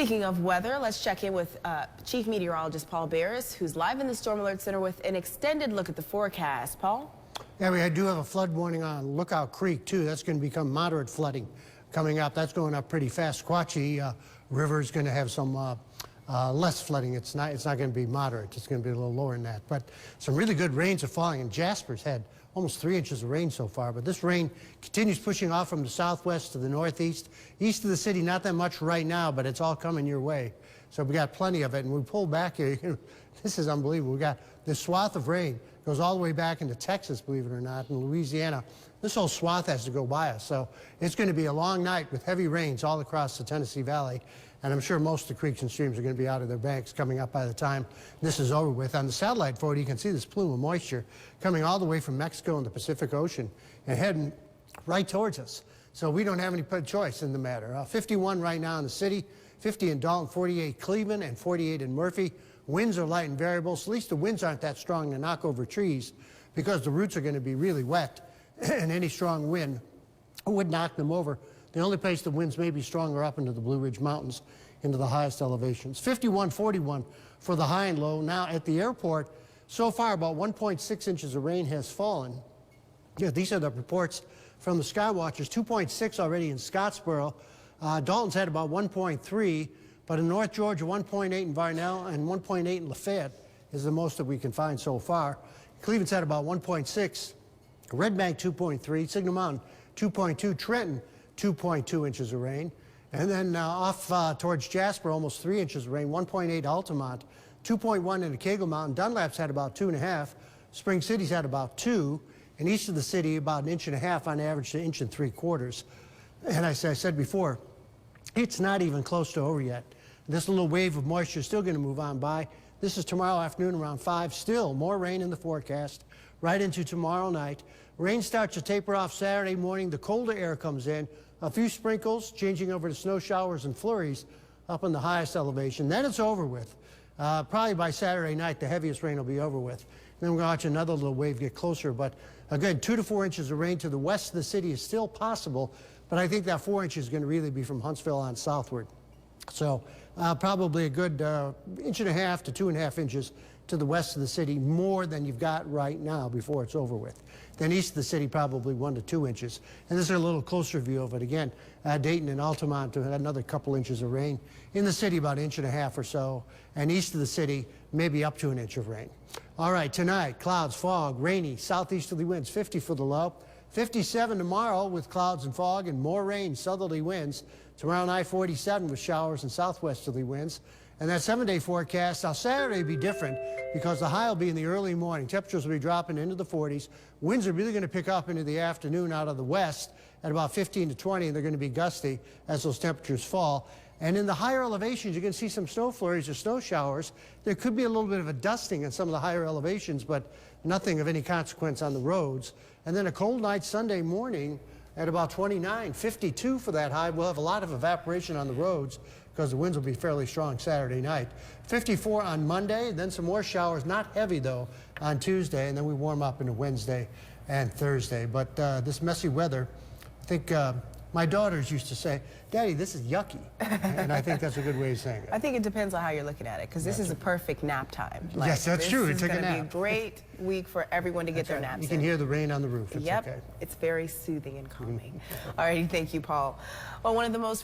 Speaking of weather, let's check in with Chief Meteorologist Paul Barris, who's live in the Storm Alert Center with an extended look at the forecast. Paul? Yeah, we do have a flood warning on Lookout Creek, too. That's going to become moderate flooding coming up. That's going up pretty fast. Squatchy River is going to have some less flooding. It's not going to be moderate. It's going to be a little lower than that. But some really good rains are falling, and Jasper's had almost 3 inches of rain so far. But this rain continues pushing off from the southwest to the northeast. East of the city, not that much right now, but it's all coming your way. So we got plenty of it, and we pull back here. This is unbelievable. We got this swath of rain goes all the way back into Texas, believe it or not, and Louisiana. This whole swath has to go by us. So it's going to be a long night with heavy rains all across the Tennessee Valley. And I'm sure most of the creeks and streams are going to be out of their banks coming up by the time this is over with. On the satellite photo, you can see this plume of moisture coming all the way from Mexico and the Pacific Ocean and heading right towards us. So we don't have any choice in the matter. 51 right now in the city, 50 in Dalton, 48 Cleveland, and 48 in Murphy. Winds are light and variable, so at least the winds aren't that strong to knock over trees because the roots are going to be really wet, and any strong wind would knock them over. The only place the winds may be stronger up into the Blue Ridge Mountains, into the highest elevations. 51, 41 for the high and low. Now at the airport, so far about 1.6 inches of rain has fallen. Yeah, these are the reports from the Sky Watchers. 2.6 already in Scottsboro. Dalton's had about 1.3, but in North Georgia, 1.8 in Varnell and 1.8 in Lafayette is the most that we can find so far. Cleveland's had about 1.6. Red Bank 2.3, Signal Mountain 2.2, Trenton 2.2 inches of rain. And then off towards Jasper, almost 3 inches of rain, 1.8 Altamont, 2.1 in the Cagle Mountain. Dunlap's had about 2.5. Spring City's had about 2. And east of the city, about 1.5 inches on average to 1.75 inches. And as I said before, it's not even close to over yet. This little wave of moisture is still going to move on by. This is tomorrow afternoon around 5. Still more rain in the forecast right into tomorrow night. Rain starts to taper off Saturday morning. The colder air comes in. A few sprinkles changing over to snow showers and flurries up in the highest elevation. Then it's over with. Probably by Saturday night, the heaviest rain will be over with. Then we're going to watch another little wave get closer. But again, 2 to 4 inches of rain to the west of the city is still possible. But I think that 4 inches is going to really be from Huntsville on southward. So probably a good 1.5 inches to 2.5 inches to the west of the city, more than you've got right now before it's over with. Then east of the city, probably 1 to 2 inches. And this is a little closer view of it. Again, Dayton and Altamont had another couple inches of rain. In the city, about 1.5 inches or so. And east of the city, maybe up to 1 inch of rain. All right, tonight, clouds, fog, rainy, southeasterly winds, 50 for the low. 57 tomorrow with clouds and fog and more rain, southerly winds. Tomorrow, I-47 with showers and southwesterly winds. And that 7-day forecast, now Saturday will be different because the high will be in the early morning. Temperatures will be dropping into the 40s. Winds are really going to pick up into the afternoon out of the west at about 15 to 20, and they're going to be gusty as those temperatures fall. And in the higher elevations, you're going to see some snow flurries or snow showers. There could be a little bit of a dusting in some of the higher elevations, but nothing of any consequence on the roads. And then a cold night Sunday morning at about 29, 52 for that high. We'll have a lot of evaporation on the roads because the winds will be fairly strong Saturday night. 54 on Monday, then some more showers, not heavy though, on Tuesday, and then we warm up into Wednesday and Thursday. But this messy weather, I think my daughters used to say, "Daddy, this is yucky," and I think that's a good way of saying it. I think it depends on how you're looking at it, because this is a perfect nap time. Like, yes, that's true. It's going to be a great week for everyone to get their naps in. You can hear the rain on the roof. It's yep, okay. It's very soothing and calming. All right, thank you, Paul. Well, one of the most